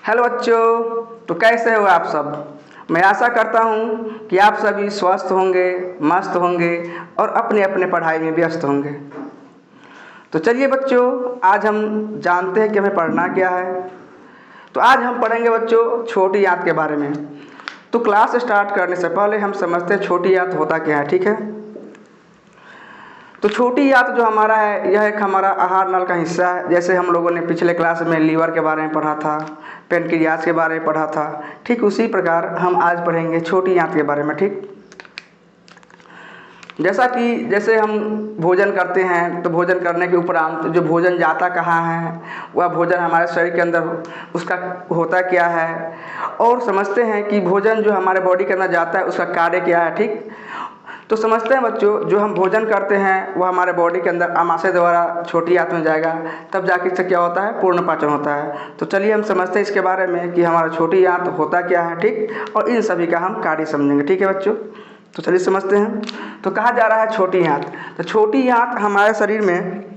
Hello बच्चों, तो कैसे हो आप सब। मैं आशा करता हूँ कि आप सभी स्वस्थ होंगे, मस्त होंगे और अपने अपने पढ़ाई में व्यस्त होंगे। तो चलिए बच्चों, आज हम जानते हैं कि हमें पढ़ना क्या है। तो आज हम पढ़ेंगे बच्चों छोटी याद के बारे में। तो क्लास स्टार्ट करने से पहले हम समझते हैं छोटी याद होता क्या है, ठीक है। तो छोटी याद जो हमारा है, यह एक हमारा आहार नल का हिस्सा है। जैसे हम लोगों ने पिछले क्लास में लीवर के बारे में पढ़ा था, पेनक्रियास के बारे में पढ़ा था, ठीक उसी प्रकार हम आज पढ़ेंगे छोटी आंत के बारे में, ठीक। जैसे हम भोजन करते हैं, तो भोजन करने के उपरांत जो भोजन जाता कहाँ है, वह भोजन हमारे शरीर के अंदर उसका होता क्या है, और समझते हैं कि भोजन जो हमारे बॉडी के अंदर जाता है उसका कार्य क्या है, ठीक। तो समझते हैं बच्चों, जो हम भोजन करते हैं वह हमारे बॉडी के अंदर आमाशय द्वारा छोटी आंत में जाएगा, तब जाके इससे क्या होता है, पूर्ण पाचन होता है। तो चलिए हम समझते हैं इसके बारे में कि हमारा छोटी आंत होता क्या है, ठीक, और इन सभी का हम कार्य समझेंगे, ठीक है बच्चों। तो चलिए समझते हैं। तो कहा जा रहा है छोटी आंत। तो छोटी आंत हमारे शरीर में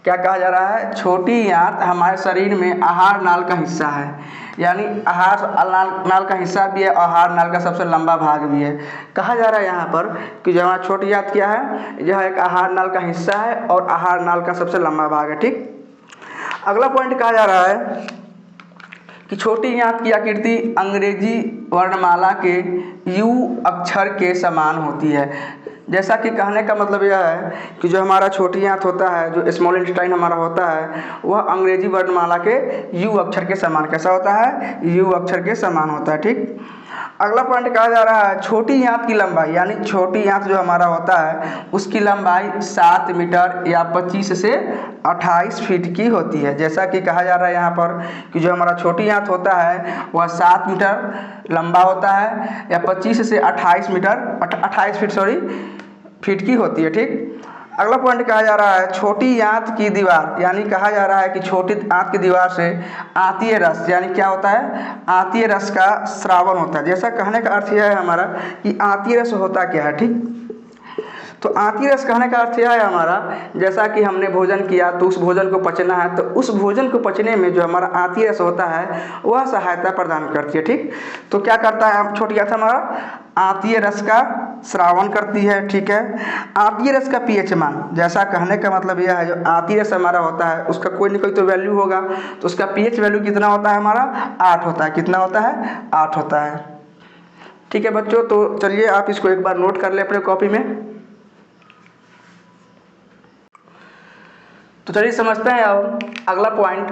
क्या कहा जा रहा है, छोटी आंत हमारे शरीर में आहार नाल का हिस्सा है। यानी आहार नाल का हिस्सा भी है, आहार नाल का सबसे लंबा भाग भी है। कहा जा रहा है यहाँ पर कि जो हमारा छोटी आंत क्या है, यह एक आहार नाल का हिस्सा है और आहार नाल का सबसे लंबा भाग है, ठीक। अगला पॉइंट कहा जा रहा है कि छोटी आंत की आकृति अंग्रेजी वर्णमाला के यू अक्षर के समान होती है। जैसा कि कहने का मतलब यह है कि जो हमारा छोटी आंत होता है, जो स्मॉल इंटेस्टाइन हमारा होता है, वह अंग्रेजी वर्णमाला के यू अक्षर के समान कैसा होता है, यू अक्षर के समान होता है, ठीक। अगला पॉइंट कहा जा रहा है छोटी आंत की लंबाई, यानी छोटी आंत जो हमारा होता है उसकी लंबाई 7 मीटर या 25 से 28 फीट की होती है। जैसा कि कहा जा रहा है यहाँ पर कि जो हमारा छोटी आंत होता है वह 7 मीटर लंबा होता है या 25 से 28 फीट की होती है, ठीक। अगला पॉइंट कहा जा रहा है छोटी आंत की दीवार, यानी कहा जा रहा है कि छोटी आंत की दीवार से आंतीय रस, यानी क्या होता है, आंतीय रस का स्रावन होता है। जैसा कहने का अर्थ यह है हमारा कि आंतीय रस होता क्या है, ठीक। तो आंतीय रस कहने का अर्थ यह है हमारा, जैसा कि हमने भोजन किया तो उस भोजन को पचना है, तो उस भोजन को पचने में जो हमारा आंतीय रस होता है वह सहायता प्रदान करती है, ठीक। तो क्या करता है छोटी आंत हमारा, आंतीय रस का श्रावण करती है, ठीक है। आंतीय रस का पीएच मान, जैसा कहने का मतलब यह है जो आंतीय रस हमारा होता है उसका कोई न कोई तो वैल्यू होगा, तो उसका पीएच वैल्यू कितना होता है हमारा, 8 होता है। कितना होता है, 8 होता है, ठीक है बच्चों। तो चलिए आप इसको एक बार नोट कर ले अपने कॉपी में। तो चलिए समझते हैं अब अगला पॉइंट,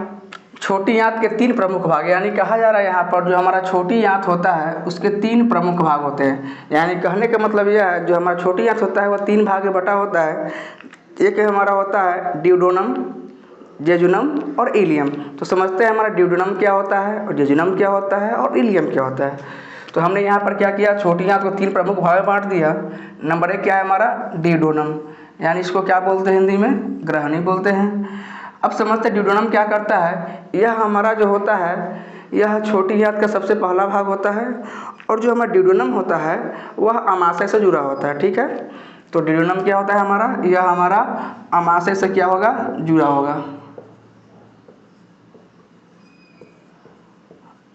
छोटी आंत के 3 प्रमुख भाग। यानी कहा जा रहा है यहाँ पर जो हमारा छोटी आंत होता है उसके 3 प्रमुख भाग होते हैं। यानी कहने का मतलब यह है जो हमारा छोटी आंत होता है वह 3 भाग में बटा होता है। एक हमारा होता है ड्यूडेनम, जेजुनम और इलियम। तो समझते हैं हमारा ड्यूडेनम क्या होता है और जेजुनम क्या होता है और इलियम क्या होता है। तो हमने यहाँ पर क्या किया, छोटी आंत को 3 प्रमुख भाग में बांट दिया। नंबर 1 क्या है हमारा, ड्यूडेनम, यानी इसको क्या बोलते हैं हिंदी में, ग्रहणी बोलते हैं। अब समझते हैं ड्यूडेनम क्या करता है, यह हमारा जो होता है यह छोटी आंत का सबसे पहला भाग होता है, और जो हमारा ड्यूडेनम होता है वह अमाशय से जुड़ा होता है, ठीक है। तो ड्यूडेनम क्या होता है हमारा, यह हमारा अमाशय से क्या होगा, जुड़ा होगा,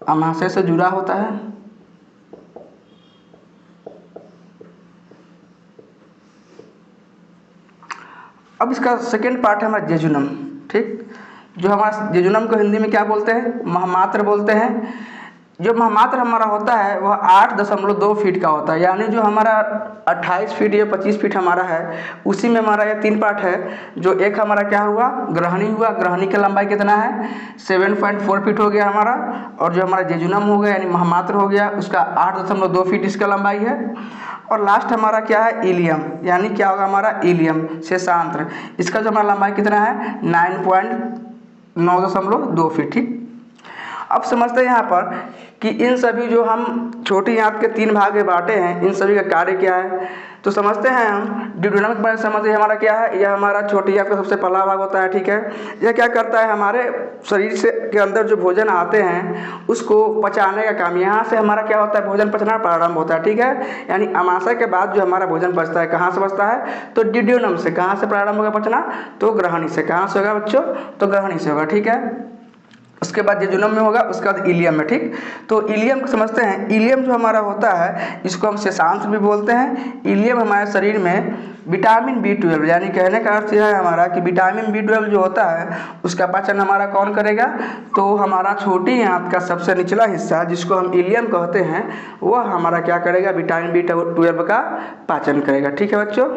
अमाशय से जुड़ा होता है। अब इसका सेकेंड पार्ट है हमारा जेजुनम, ठीक। जो हमारा जेजुनम को हिंदी में क्या बोलते हैं, महामात्र बोलते हैं। जो महामात्र हमारा होता है वह 8.2 फीट का होता है। यानी जो हमारा 28 फीट या 25 फीट हमारा है उसी में हमारा ये 3 पार्ट है। जो एक हमारा क्या हुआ, ग्रहणी हुआ, ग्रहणी की लंबाई कितना है, 7.4 फीट हो गया हमारा। और जो हमारा जेजुनम हो गया यानी महामात्र हो गया, उसका 8.2 फीट इसका लंबाई है। और लास्ट हमारा क्या है, इलियम, यानी क्या होगा हमारा, इलियम शेषांत्र, इसका जो हमारा लंबाई कितना है, 9.2 फीट, ठीक। अब समझते हैं यहाँ पर कि इन सभी जो हम छोटी आंत के 3 भाग में बांटे हैं, इन सभी का कार्य क्या है। तो समझते हैं हम ड्यूडेनम के बारे में समझते हैं, हमारा क्या है, यह हमारा छोटी आंत का सबसे पहला भाग होता है, ठीक है। यह क्या करता है, हमारे शरीर से के अंदर जो भोजन आते हैं उसको पचाने का काम, यहाँ से हमारा क्या होता है, भोजन पचना प्रारंभ होता है, ठीक है। यानी अमाशय के बाद जो हमारा भोजन पचता है, कहाँ से पचता है, तो ड्यूडेनम से। कहाँ से प्रारंभ होगा पचना, तो ग्रहणी से। कहाँ से होगा बच्चों, तो ग्रहणी से होगा, ठीक है। उसके बाद जेजुनम में होगा, उसके बाद इलियम में। ठीक, तो इलियम को समझते हैं। इलियम जो हमारा होता है इसको हम शेषांश भी बोलते हैं। इलियम हमारे शरीर में विटामिन B12 यानी कहने का अर्थ यह है हमारा कि विटामिन B12 जो होता है उसका पाचन हमारा कौन करेगा, तो हमारा छोटी आंत का सबसे निचला हिस्सा जिसको हम इलियम कहते हैं वह हमारा क्या करेगा, विटामिन B12 का पाचन करेगा। ठीक है बच्चों,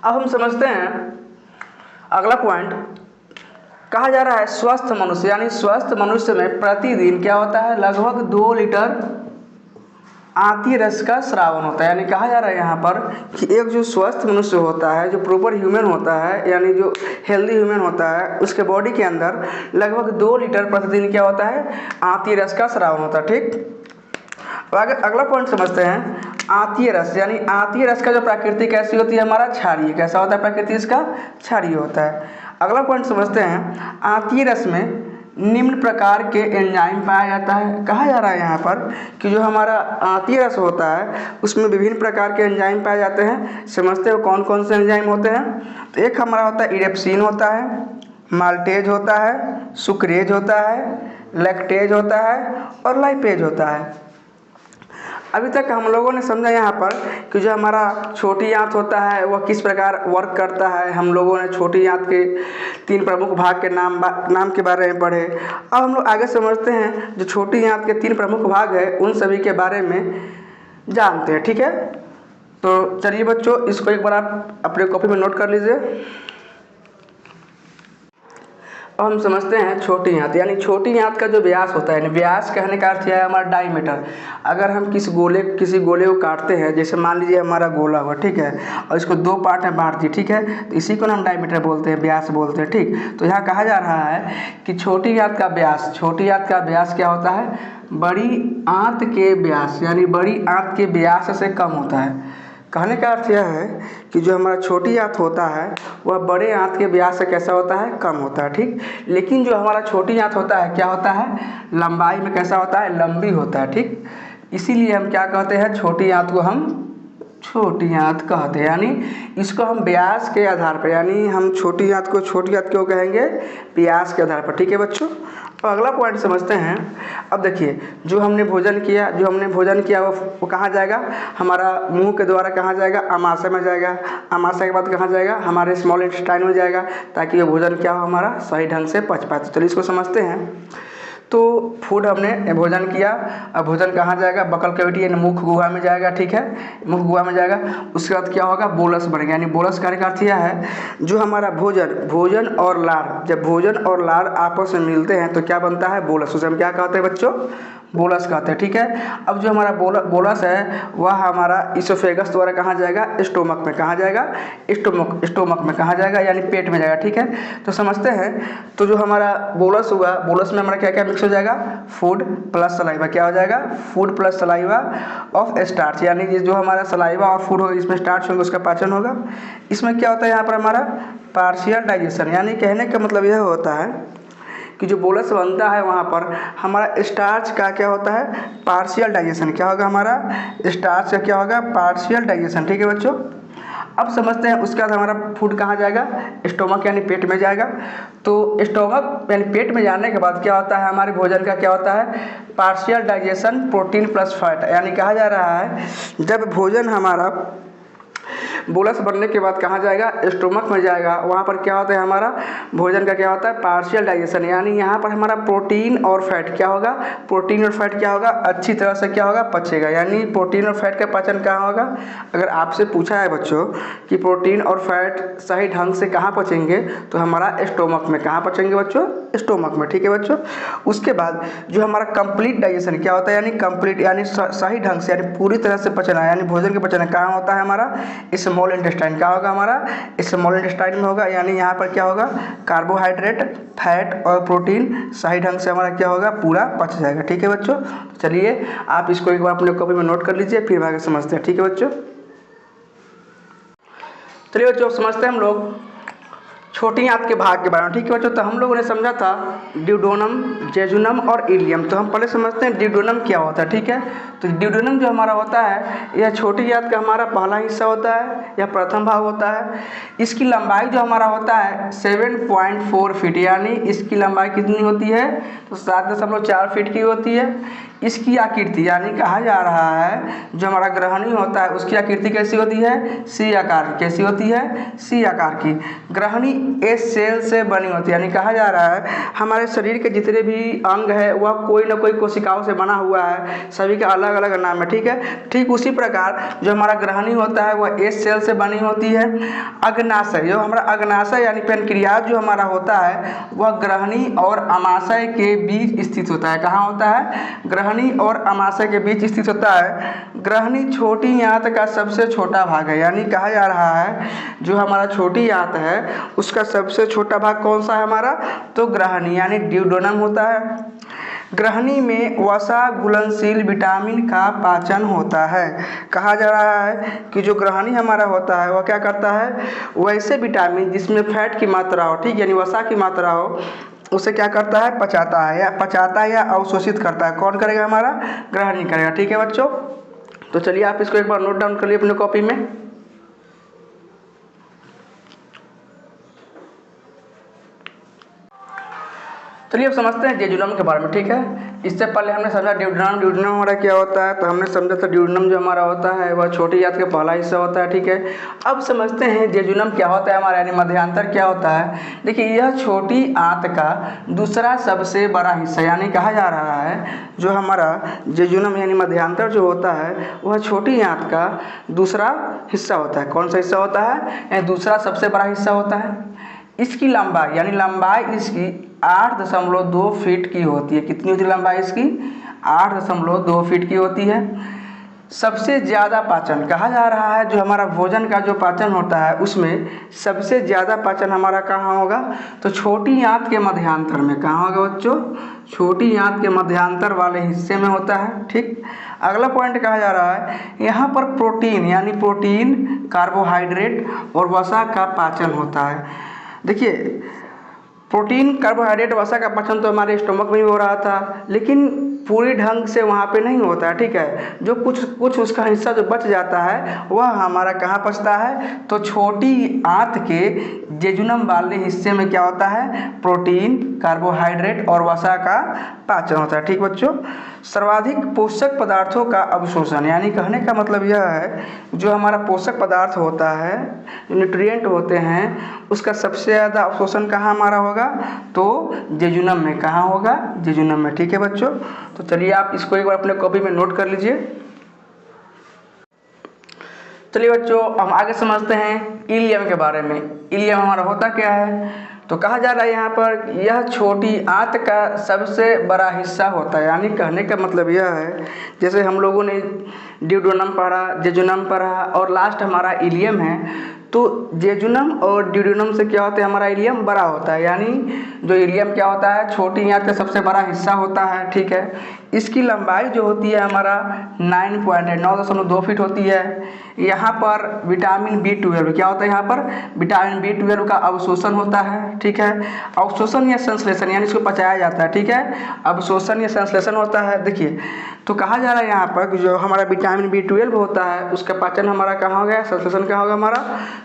अब हम समझते हैं अगला पॉइंट। कहा जा रहा है स्वस्थ मनुष्य यानी स्वस्थ मनुष्य में प्रतिदिन क्या होता है, लगभग 2 लीटर आंतीय रस का स्रावन होता है। यानी कहा जा रहा है यहाँ पर कि एक जो स्वस्थ मनुष्य होता है, जो प्रॉपर ह्यूमन होता है यानी जो हेल्दी ह्यूमन होता है, उसके बॉडी के अंदर लगभग 2 लीटर प्रतिदिन क्या होता है, आंतीय रस का स्रावन होता है। ठीक, अगला पॉइंट समझते हैं आंतीय रस। यानी आंतीय रस का जो प्रकृति कैसी होती है, हमारा क्षारीय। कैसा होता है प्रकृति इसका, क्षारीय होता है। अगला पॉइंट समझते हैं आंतीय रस में निम्न प्रकार के एंजाइम पाया जाता है। कहा जा रहा है यहाँ पर कि जो हमारा आंतीय रस होता है उसमें विभिन्न प्रकार के एंजाइम पाए जाते हैं। समझते हो कौन कौन से एंजाइम होते हैं, तो एक हमारा होता है इरेप्सिन होता है, माल्टेज होता है, सुक्रेज होता है, लैक्टेज होता है और लाइपेज होता है। अभी तक हम लोगों ने समझा यहाँ पर कि जो हमारा छोटी आंत होता है वह किस प्रकार वर्क करता है। हम लोगों ने छोटी आंत के 3 प्रमुख भाग के नाम के बारे में पढ़े। अब हम लोग आगे समझते हैं जो छोटी आंत के 3 प्रमुख भाग है उन सभी के बारे में जानते हैं। ठीक है, तो चलिए बच्चों इसको एक बार आप अपने कॉपी में नोट कर लीजिए। अब हम समझते हैं छोटी आंत। यानी छोटी आंत का जो व्यास होता है, यानी व्यास कहने का अर्थ है हमारा डायमीटर। अगर हम किसी गोले को काटते हैं, जैसे मान लीजिए हमारा गोला हुआ, ठीक है, और इसको 2 पार्ट में बांट दिए, ठीक है, तो इसी को हम डायमीटर बोलते हैं, व्यास बोलते हैं। ठीक, तो यहाँ कहा जा रहा है कि छोटी आंत का व्यास क्या होता है, बड़ी आंत के व्यास यानी बड़ी आंत के व्यास से कम होता है। कहने का अर्थ यह है कि जो हमारा छोटी आंत होता है वह बड़े आंत के व्यास से कैसा होता है, कम होता है। ठीक, लेकिन जो हमारा छोटी आंत होता है क्या होता है, लंबाई में कैसा होता है, लंबी होता है। ठीक, इसीलिए हम क्या कहते हैं, छोटी आंत को हम छोटी आंत कहते हैं। यानी इसको हम व्यास के आधार पर, यानी हम छोटी आंत को छोटी आंत क्यों कहेंगे, व्यास के आधार पर। ठीक है बच्चों, तो अगला पॉइंट समझते हैं। अब देखिए जो हमने भोजन किया वो कहाँ जाएगा, हमारा मुंह के द्वारा कहाँ जाएगा, आमाशय में जाएगा। आमाशय के बाद कहाँ जाएगा, हमारे स्मॉल इंटेस्टाइन में जाएगा, ताकि ये भोजन क्या हो, हमारा सही ढंग से पच पाए। तो चलिए इसको समझते हैं। तो फूड हमने भोजन किया, अब भोजन कहाँ जाएगा, बकल कैविटी यानी मुख गुहा में जाएगा। ठीक है, मुख गुहा में जाएगा। उसके बाद क्या होगा, बोलस बनेगा। यानी बोलस कार्य का अर्थ यह है जो हमारा भोजन और लार, जब भोजन और लार आपस में मिलते हैं तो क्या बनता है, बोलस। उसे हम क्या कहते हैं बच्चों, बोलस कहते हैं। ठीक है, अब जो हमारा बोलस है वह हमारा इसोफेगस द्वारा कहाँ जाएगा, स्टोमक में। कहाँ जाएगा, स्टोमक में कहाँ जाएगा, यानी पेट में जाएगा। ठीक है, तो समझते हैं। तो जो हमारा बोलस हुआ, बोलस में हमारा क्या क्या मिक्स हो जाएगा, फूड प्लस सलाइवा। क्या हो जाएगा, food plus saliva of starch. यानी ये जो हमारा सलाइवा और फूड होगा इसमें स्टार्च होगा, उसका पाचन होगा। इसमें क्या होता है यहाँ पर हमारा पार्शियल डाइजेशन। यानी कहने का मतलब यह होता है कि जो बोलस बनता है वहाँ पर हमारा स्टार्च का क्या होता है, पार्शियल डाइजेशन। क्या होगा, हमारा स्टार्च का क्या होगा, पार्शियल डाइजेशन। ठीक है बच्चों, अब समझते हैं उसके बाद हमारा फूड कहाँ जाएगा, स्टोमक यानी पेट में जाएगा। तो स्टोमक यानी पेट में जाने के बाद क्या होता है, हमारे भोजन का क्या होता है, partial digestion protein plus fat. यानी कहा जा रहा है जब भोजन हमारा बोलस बनने के बाद कहाँ जाएगा, स्टोमक में जाएगा। वहाँ पर क्या होता है, हमारा भोजन का क्या होता है, पार्शियल डाइजेशन। यानी यहाँ पर हमारा प्रोटीन और फैट क्या होगा, प्रोटीन और फैट क्या होगा, अच्छी तरह से क्या होगा, पचेगा। यानी प्रोटीन और फैट का पाचन कहाँ होगा, अगर आपसे पूछा है बच्चों कि प्रोटीन और फैट सही ढंग से कहाँ पचेंगे, तो हमारा स्टोमक में। कहाँ पचेंगे बच्चों, स्टोमक में। ठीक है बच्चों, उसके बाद जो हमारा कंप्लीट डाइजेशन क्या होता है, यानी कंप्लीट यानी सही ढंग से यानी पूरी तरह से पचना, यानी भोजन के पचना कहाँ होता है, हमारा स्मॉल इंटेस्टाइन। क्या होगा, हमारा स्मॉल इंटेस्टाइन में होगा। यानी यहाँ पर क्या होगा, कार्बोहाइड्रेट, फैट और प्रोटीन सही ढंग से हमारा क्या होगा, पूरा पच जाएगा। ठीक है बच्चों, चलिए आप इसको एक बार अपने कॉपी में नोट कर लीजिए, फिर आगे समझते हैं। ठीक है बच्चों, चलिए बच्चों समझते हैं हम लोग छोटी आंत के भाग के बारे में, ठीक है बच्चों। तो हम लोगों ने समझा था ड्यूडेनम, जेजुनम और इलियम। तो हम पहले समझते हैं ड्यूडेनम क्या होता है, ठीक है। तो ड्यूडेनम जो हमारा होता है यह छोटी आंत का हमारा पहला हिस्सा होता है, यह प्रथम भाग होता है। इसकी लंबाई जो हमारा होता है 7.4 फीट, यानी इसकी लंबाई कितनी होती है, तो 7.4 फीट की होती है। इसकी आकृति यानी कहा जा रहा है जो हमारा ग्रहणी होता है उसकी आकृति कैसी होती है, सी आकार की। कैसी होती है, सी आकार की। ग्रहणी एस सेल से बनी होती है, यानी कहा जा रहा है हमारे शरीर के जितने भी अंग है वह कोई ना कोई कोशिकाओं से बना हुआ है, सभी का अलग अलग नाम है, ठीक है। ठीक उसी प्रकार जो हमारा ग्रहणी होता है वह एस सेल से बनी होती है। अग्नाशय, जो हमारा अग्नाशय यानी पेनक्रियाज जो हमारा होता है वह ग्रहणी और अमाशय के बीच स्थित होता है। कहाँ होता है, ग्रहणी और अमाशय के बीच स्थित होता है। ग्रहणी छोटी आंत का सबसे छोटा भाग है, यानी कहा जा रहा है जो हमारा छोटी आंत है उसका सबसे छोटा भाग कौन सा है हमारा, तो ग्रहणी यानी ड्यूडेनम होता है। ग्रहणी में वसा घुलनशील विटामिन का पाचन होता है। कहा जा रहा है कि जो ग्रहणी हमारा होता है वह क्या करता है, वैसे विटामिन जिसमें फैट की मात्रा हो, ठीक, यानी वसा की मात्रा हो, उसे क्या करता है, पचाता है या अवशोषित करता है। कौन करेगा, हमारा ग्रहणी करेगा, ठीक है बच्चों। तो चलिए आप इसको एक बार नोट डाउन कर लिए अपने कॉपी में। चलिए अब समझते हैं जेजुनम के बारे में, ठीक है। इससे पहले हमने समझा ड्यूडेनम हमारा क्या होता है, तो हमने समझा था ड्यूडेनम जो हमारा होता है वह छोटी आंत का पहला हिस्सा होता है, ठीक है। अब समझते हैं जेजुनम क्या होता है हमारा, यानी मध्यांतर क्या होता है। देखिए यह छोटी आंत का दूसरा सबसे बड़ा हिस्सा, यानी कहा जा रहा है जो हमारा जेजुनम यानी मध्यांतर जो होता है वह छोटी आंत का दूसरा हिस्सा होता है। कौन सा हिस्सा होता है, दूसरा सबसे बड़ा हिस्सा होता है। इसकी लंबाई यानी लंबाई इसकी 8.2 फीट की होती है। कितनी होती है लंबाई इसकी, 8.2 फीट की होती है। सबसे ज़्यादा पाचन, कहा जा रहा है जो हमारा भोजन का जो पाचन होता है उसमें सबसे ज़्यादा पाचन हमारा कहाँ होगा, तो छोटी आंत के मध्यांतर में। कहाँ होगा बच्चों, छोटी आंत के मध्यांतर वाले हिस्से में होता है, ठीक। अगला पॉइंट कहा जा रहा है यहाँ पर प्रोटीन यानी प्रोटीन, कार्बोहाइड्रेट और वसा का पाचन होता है। देखिए प्रोटीन, कार्बोहाइड्रेट, वसा का पाचन तो हमारे स्टोमक में भी हो रहा था, लेकिन पूरी ढंग से वहाँ पे नहीं होता है, ठीक है। जो कुछ उसका हिस्सा जो बच जाता है वह हमारा कहाँ पचता है, तो छोटी आंत के जेजुनम वाले हिस्से में क्या होता है, प्रोटीन, कार्बोहाइड्रेट और वसा का पाचन होता है, ठीक बच्चों। सर्वाधिक पोषक पदार्थों का अवशोषण, यानी कहने का मतलब यह है जो हमारा पोषक पदार्थ होता है, जो न्यूट्रिएंट होते हैं, उसका सबसे ज़्यादा अवशोषण कहाँ हमारा होगा, तो जेजुनम में। कहाँ होगा, जेजुनम में, ठीक है बच्चों। तो चलिए आप इसको एक बार अपने कॉपी में नोट कर लीजिए। चलिए बच्चों हम आगे समझते हैं इलियम के बारे में। इलियम हमारा होता क्या है, तो कहा जा रहा है यहाँ पर यह छोटी आंत का सबसे बड़ा हिस्सा होता है। यानी कहने का मतलब यह है जैसे हम लोगों ने ड्यूडेनम पढ़ा, जेजुनम पढ़ा और लास्ट हमारा इलियम है, तो जेजुनम और ड्यूडेनम से क्या होता है, हमारा इलियम बड़ा होता है। यानी जो इलियम क्या होता है, छोटी आंत का सबसे बड़ा हिस्सा होता है, ठीक है। इसकी लंबाई जो होती है हमारा 9.2 फीट होती है। यहाँ पर विटामिन B12 क्या होता है, यहाँ पर विटामिन B12 का अवशोषण होता है, ठीक है। अवशोषण या संश्लेषण यानी इसको पचाया जाता है, ठीक है। अवशोषण या संश्लेषण होता है। देखिए तो कहा जा रहा है यहाँ पर जो हमारा विटामिन B12 होता है उसका पाचन हमारा कहाँ हो गया, संश्लेषण कहाँ होगा हमारा,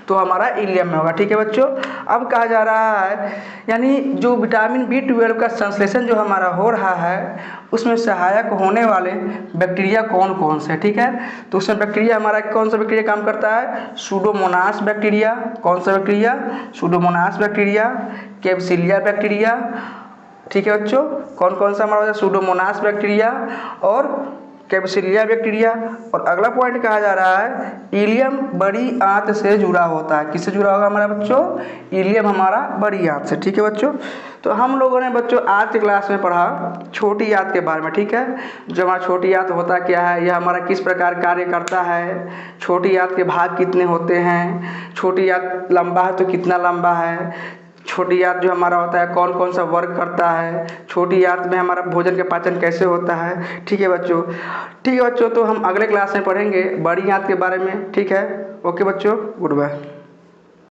तो हमारा इलियम में होगा, ठीक है बच्चों। अब कहा जा रहा है यानी जो विटामिन B12 का संश्लेषण जो हमारा हो रहा है उसमें सहायक होने वाले बैक्टीरिया कौन कौन से, ठीक है। तो उसमें बैक्टीरिया हमारा कौन सा बैक्टीरिया काम करता है, सूडोमोनास बैक्टीरिया। कौन सा बैक्टीरिया, सूडोमोनास बैक्टीरिया, क्लेबसिलिया बैक्टीरिया, ठीक है बच्चों। कौन कौन सा हमारा सूडोमोनास बैक्टीरिया और क्लेबसिलिया बैक्टीरिया। और अगला पॉइंट कहा जा रहा है इलियम बड़ी आंत से जुड़ा होता है। किससे जुड़ा होगा हमारा बच्चों, इलियम हमारा बड़ी आंत से, ठीक है बच्चों। तो हम लोगों ने बच्चों आज की क्लास में पढ़ा छोटी आंत के बारे में, ठीक है। जो हमारा छोटी आंत होता क्या है, यह हमारा किस प्रकार कार्य करता है, छोटी आंत के भाग कितने होते हैं, छोटी आंत लंबा है तो कितना लंबा है, छोटी आंत जो हमारा होता है कौन कौन सा वर्क करता है, छोटी आंत में हमारा भोजन का पाचन कैसे होता है, ठीक है बच्चों। ठीक है बच्चों, तो हम अगले क्लास में पढ़ेंगे बड़ी आंत के बारे में, ठीक है। ओके बच्चों, गुड बाय।